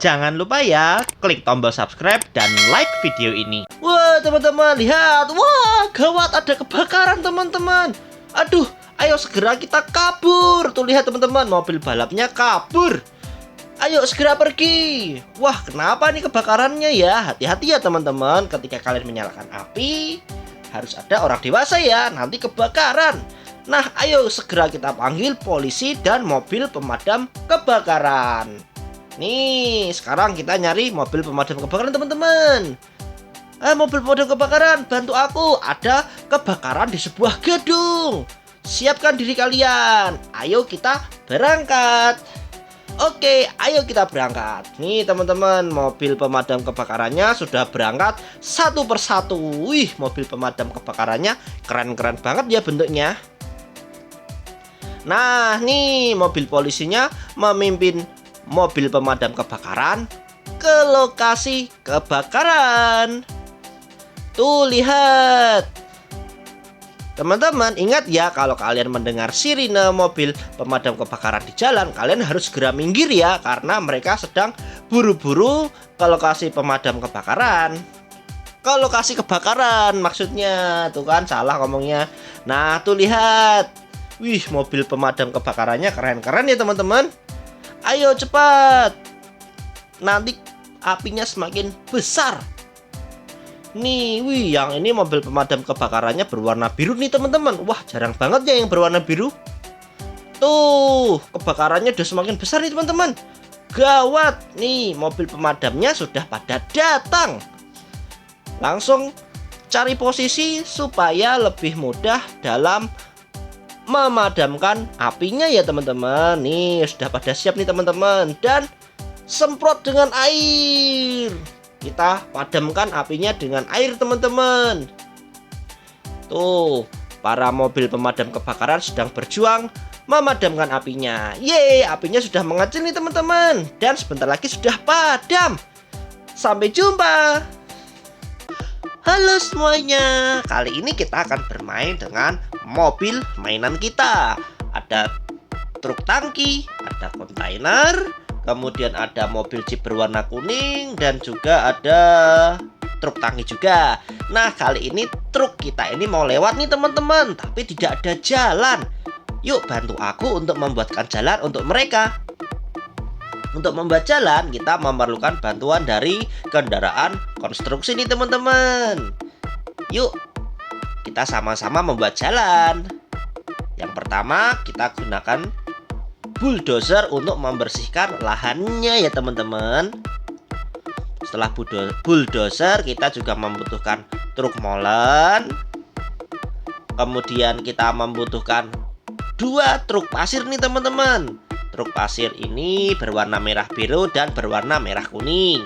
Jangan lupa ya, klik tombol subscribe dan like video ini. Wah teman-teman, lihat. Wah gawat, ada kebakaran teman-teman. Aduh, ayo segera kita kabur. Tuh lihat teman-teman, mobil balapnya kabur. Ayo segera pergi. Wah kenapa nih kebakarannya ya? Hati-hati ya teman-teman, ketika kalian menyalakan api harus ada orang dewasa ya, nanti kebakaran. Nah ayo segera kita panggil polisi dan mobil pemadam kebakaran. Nih sekarang kita nyari mobil pemadam kebakaran teman-teman. Mobil pemadam kebakaran, bantu aku, ada kebakaran di sebuah gedung. Siapkan diri kalian, ayo kita berangkat. Oke, ayo kita berangkat. Nih teman-teman, mobil pemadam kebakarannya sudah berangkat satu persatu. Wih, mobil pemadam kebakarannya keren-keren banget ya bentuknya. Nah, nih mobil polisinya memimpin mobil pemadam kebakaran ke lokasi kebakaran. Tuh lihat. Teman-teman ingat ya, kalau kalian mendengar sirine mobil pemadam kebakaran di jalan, kalian harus segera minggir ya, karena mereka sedang buru-buru ke lokasi pemadam kebakaran. Ke lokasi kebakaran maksudnya, tuh kan salah ngomongnya. Nah tuh lihat, wih mobil pemadam kebakarannya keren-keren ya teman-teman. Ayo cepat, nanti apinya semakin besar. Nih, wih, yang ini mobil pemadam kebakarannya berwarna biru nih teman-teman. Wah, jarang banget ya yang berwarna biru. Tuh, kebakarannya udah semakin besar nih teman-teman. Gawat, nih mobil pemadamnya sudah pada datang. Langsung cari posisi supaya lebih mudah dalam memadamkan apinya ya teman-teman. Nih, sudah pada siap nih teman-teman. Dan semprot dengan air. Kita padamkan apinya dengan air teman-teman. Tuh, para mobil pemadam kebakaran sedang berjuang memadamkan apinya. Yeay, apinya sudah mengecil nih teman-teman. Dan sebentar lagi sudah padam. Sampai jumpa. Halo semuanya. Kali ini kita akan bermain dengan mobil mainan kita. Ada truk tangki, ada kontainer, kemudian ada mobil jeep berwarna kuning, dan juga ada truk tangki juga. Nah kali ini truk kita ini mau lewat nih teman-teman, tapi tidak ada jalan. Yuk bantu aku untuk membuatkan jalan untuk mereka. Untuk membuat jalan kita memerlukan bantuan dari kendaraan konstruksi nih teman-teman. Yuk kita sama-sama membuat jalan. Yang pertama kita gunakan bulldozer untuk membersihkan lahannya ya teman-teman. Setelah bulldozer kita juga membutuhkan truk molen. Kemudian kita membutuhkan 2 truk pasir nih teman-teman. Truk pasir ini berwarna merah biru dan berwarna merah kuning.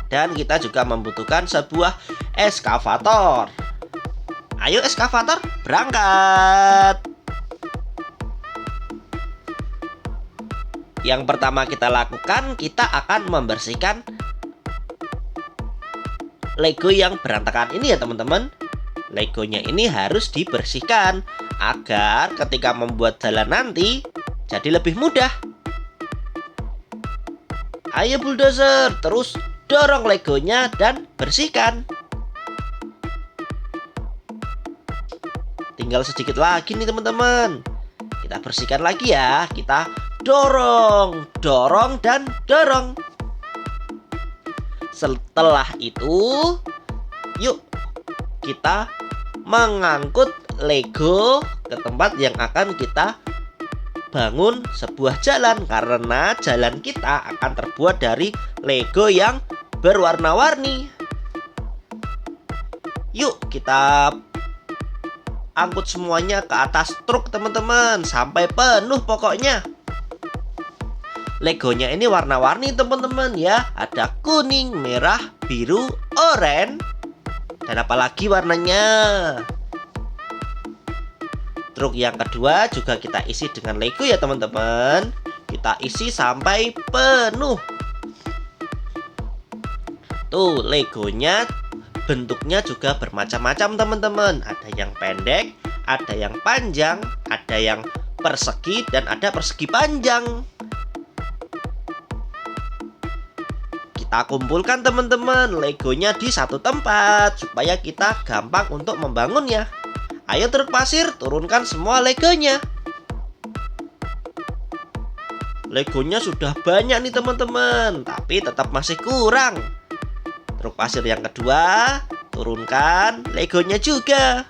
Dan kita juga membutuhkan sebuah eskavator. Ayo eskavator, berangkat. Yang pertama kita lakukan, kita akan membersihkan Lego yang berantakan ini ya teman-teman. Legonya ini harus dibersihkan agar ketika membuat jalan nanti jadi lebih mudah. Ayo bulldozer, terus dorong legonya dan bersihkan. Tinggal sedikit lagi nih teman-teman. Kita bersihkan lagi ya. Kita dorong, dorong, dan dorong. Setelah itu, yuk kita mengangkut Lego ke tempat yang akan kita bangun sebuah jalan, karena jalan kita akan terbuat dari Lego yang berwarna-warni. Yuk kita angkut semuanya ke atas truk teman-teman, sampai penuh pokoknya. Legonya ini warna-warni teman-teman ya. Ada kuning, merah, biru, oranye, dan apalagi warnanya. Truk yang kedua juga kita isi dengan Lego ya teman-teman. Kita isi sampai penuh. Tuh Legonya bentuknya juga bermacam-macam teman-teman. Ada yang pendek, ada yang panjang, ada yang persegi, dan ada persegi panjang. Kita kumpulkan teman-teman legonya di satu tempat supaya kita gampang untuk membangunnya. Ayo truk pasir, turunkan semua legonya. Legonya sudah banyak nih teman-teman, tapi tetap masih kurang. Truk pasir yang kedua, turunkan legonya juga.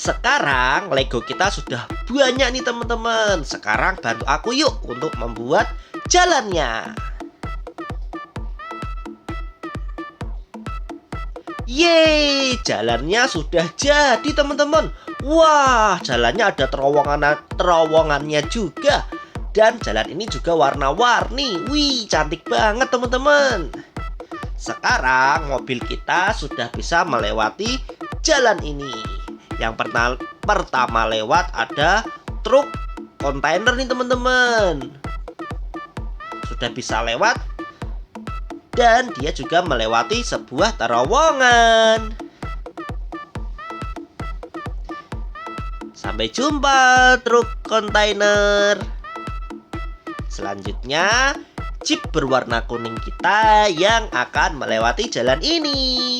Sekarang Lego kita sudah banyak nih teman-teman. Sekarang bantu aku yuk untuk membuat jalannya. Yeay, jalannya sudah jadi teman-teman. Wah, jalannya ada terowongannya juga. Dan jalan ini juga warna-warni. Wih, cantik banget teman-teman. Sekarang mobil kita sudah bisa melewati jalan ini. Yang pertama lewat ada truk kontainer nih teman-teman. Sudah bisa lewat. Dan dia juga melewati sebuah terowongan. Sampai jumpa truk kontainer. Selanjutnya jeep berwarna kuning kita yang akan melewati jalan ini.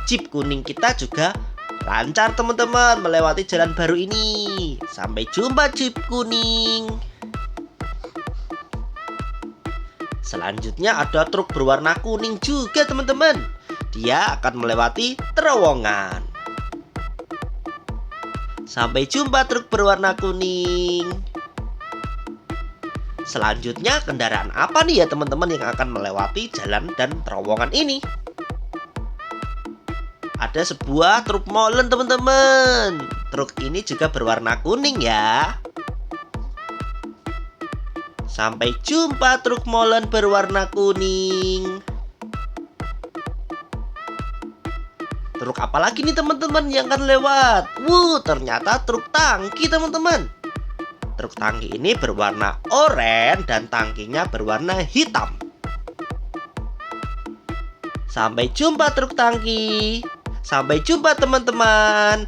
Jeep kuning kita juga lancar teman-teman melewati jalan baru ini. Sampai jumpa jeep kuning. Selanjutnya ada truk berwarna kuning juga teman-teman. Dia akan melewati terowongan. Sampai jumpa truk berwarna kuning. Selanjutnya kendaraan apa nih ya teman-teman yang akan melewati jalan dan terowongan ini? Ada sebuah truk molen teman-teman. Truk ini juga berwarna kuning ya. Sampai jumpa truk molen berwarna kuning. Truk apa lagi nih teman-teman yang akan lewat? Ternyata truk tangki teman-teman. Truk tangki ini berwarna oranye dan tangkinya berwarna hitam. Sampai jumpa truk tangki. Sampai jumpa teman-teman.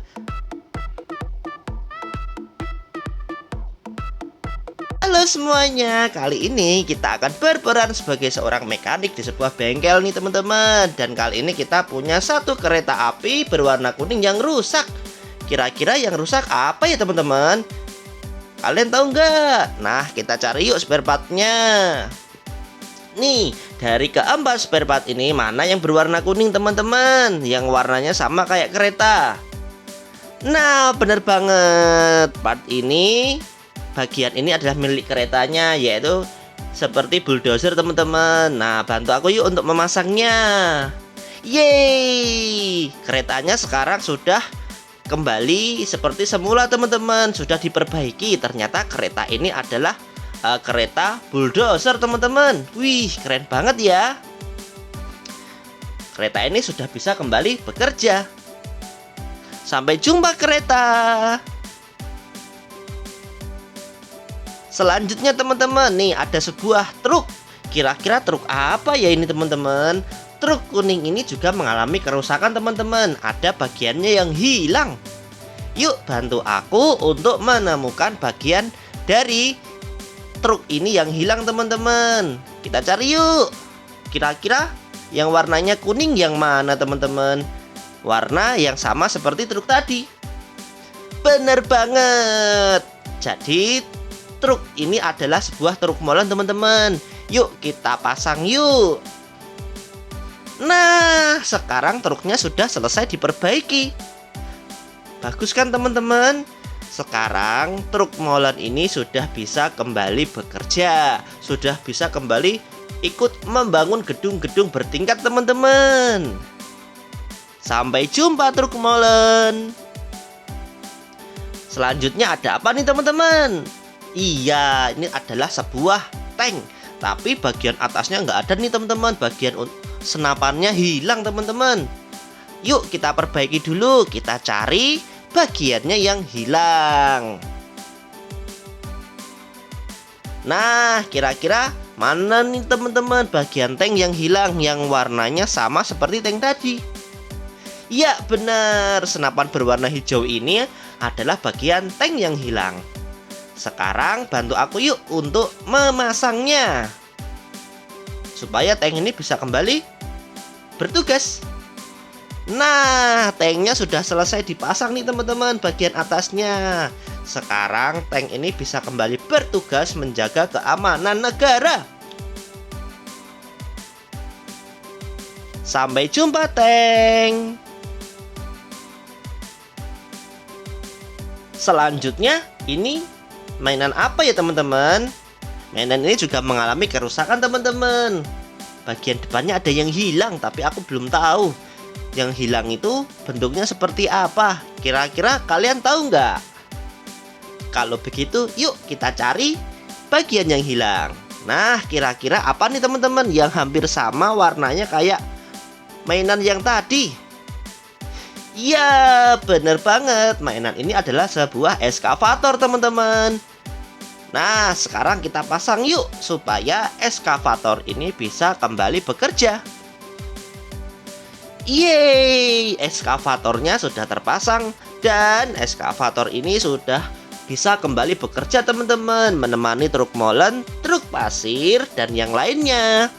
Halo semuanya, kali ini kita akan berperan sebagai seorang mekanik di sebuah bengkel nih teman-teman. Dan kali ini kita punya satu kereta api berwarna kuning yang rusak. Kira-kira yang rusak apa ya teman-teman? Kalian tahu nggak? Nah, kita cari yuk spare partnya. Nih, dari keempat spare part ini mana yang berwarna kuning teman-teman? Yang warnanya sama kayak kereta. Nah, bener banget. Part ini, bagian ini adalah milik keretanya, yaitu seperti bulldozer teman-teman. Nah, bantu aku yuk untuk memasangnya. Yeay, keretanya sekarang sudah kembali seperti semula teman-teman. Sudah diperbaiki. Ternyata kereta ini adalah kereta bulldozer teman-teman. Wih, keren banget ya. Kereta ini sudah bisa kembali bekerja. Sampai jumpa kereta. Selanjutnya teman-teman, nih ada sebuah truk. Kira-kira truk apa ya ini teman-teman? Truk kuning ini juga mengalami kerusakan teman-teman. Ada bagiannya yang hilang. Yuk bantu aku untuk menemukan bagian dari truk ini yang hilang teman-teman. Kita cari yuk. Kira-kira yang warnanya kuning yang mana teman-teman? Warna yang sama seperti truk tadi. Bener banget. Jadi truk ini adalah sebuah truk molen teman-teman. Yuk kita pasang yuk. Nah, sekarang truknya sudah selesai diperbaiki. Bagus kan teman-teman? Sekarang truk molen ini sudah bisa kembali bekerja. Sudah bisa kembali ikut membangun gedung-gedung bertingkat teman-teman. Sampai jumpa truk molen. Selanjutnya ada apa nih teman-teman? Iya, ini adalah sebuah tank. Tapi bagian atasnya nggak ada nih teman-teman. Bagian senapannya hilang teman-teman. Yuk kita perbaiki dulu. Kita cari bagiannya yang hilang. Nah, kira-kira mana nih teman-teman bagian tank yang hilang, yang warnanya sama seperti tank tadi? Ya benar, senapan berwarna hijau ini adalah bagian tank yang hilang. Sekarang bantu aku yuk untuk memasangnya, supaya tank ini bisa kembali bertugas. Nah, tanknya sudah selesai dipasang nih teman-teman, bagian atasnya. Sekarang tank ini bisa kembali bertugas menjaga keamanan negara. Sampai jumpa, tank. Selanjutnya, ini mainan apa ya teman-teman? Mainan ini juga mengalami kerusakan teman-teman. Bagian depannya ada yang hilang, tapi aku belum tahu yang hilang itu bentuknya seperti apa. Kira-kira kalian tahu nggak? Kalau begitu, yuk kita cari bagian yang hilang. Nah, kira-kira apa nih teman-teman yang hampir sama warnanya kayak mainan yang tadi? Ya, bener banget. Mainan ini adalah sebuah eskavator teman-teman. Nah, sekarang kita pasang yuk supaya eskavator ini bisa kembali bekerja. Yeay, eskavatornya sudah terpasang dan eskavator ini sudah bisa kembali bekerja teman-teman, menemani truk molen, truk pasir, dan yang lainnya.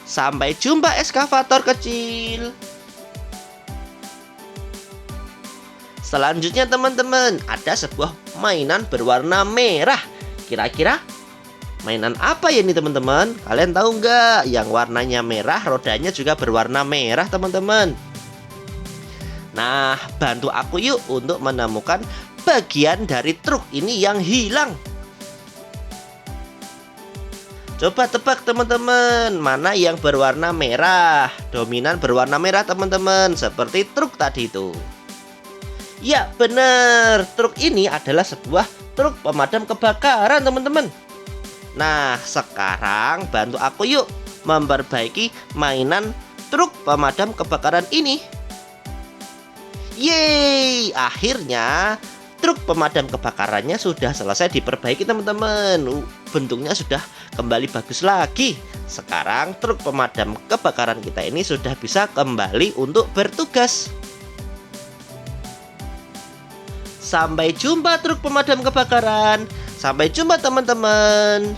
Sampai jumpa eskavator kecil. Selanjutnya teman-teman, ada sebuah mainan berwarna merah. Kira-kira mainan apa ya ini teman-teman? Kalian tahu nggak? Yang warnanya merah, rodanya juga berwarna merah teman-teman. Nah, bantu aku yuk untuk menemukan bagian dari truk ini yang hilang. Coba tebak teman-teman, mana yang berwarna merah? Dominan berwarna merah teman-teman, seperti truk tadi itu. Ya benar, truk ini adalah sebuah truk pemadam kebakaran teman-teman. Nah, sekarang bantu aku yuk memperbaiki mainan truk pemadam kebakaran ini. Yeay, akhirnya truk pemadam kebakarannya sudah selesai diperbaiki teman-teman. Bentuknya sudah kembali bagus lagi. Sekarang truk pemadam kebakaran kita ini sudah bisa kembali untuk bertugas. Sampai jumpa truk pemadam kebakaran. Sampai jumpa teman-teman.